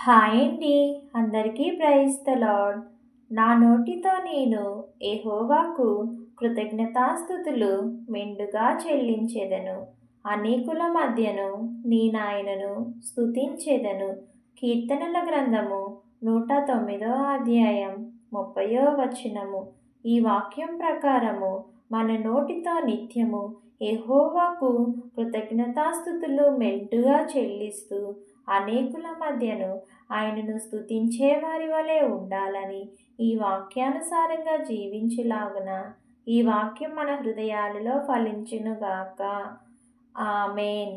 Hi అండి. అందరికీ praise the lord. నా నోటితో నేను యెహోవాకు కృతజ్ఞతాస్తుతులు మెండుగా చెల్లించెదను. అనేకుల మధ్యను నేనాయనను స్తుతించెదను. కీర్తనల గ్రంథము 109వ అధ్యాయం 30వ వచనము. ఈ వాక్యం ప్రకారము మన నోటితో నిత్యము యెహోవాకు కృతజ్ఞతాస్తుతులు మెండుగా చెల్లిస్తూ అనేకుల మధ్యను ఆయనను స్తుతించే వారి వలె ఉండాలని, ఈ వాక్యానుసారంగా జీవించులాగున ఈ వాక్యం మన హృదయాలలో ఫలించునుగాక. ఆమేన్.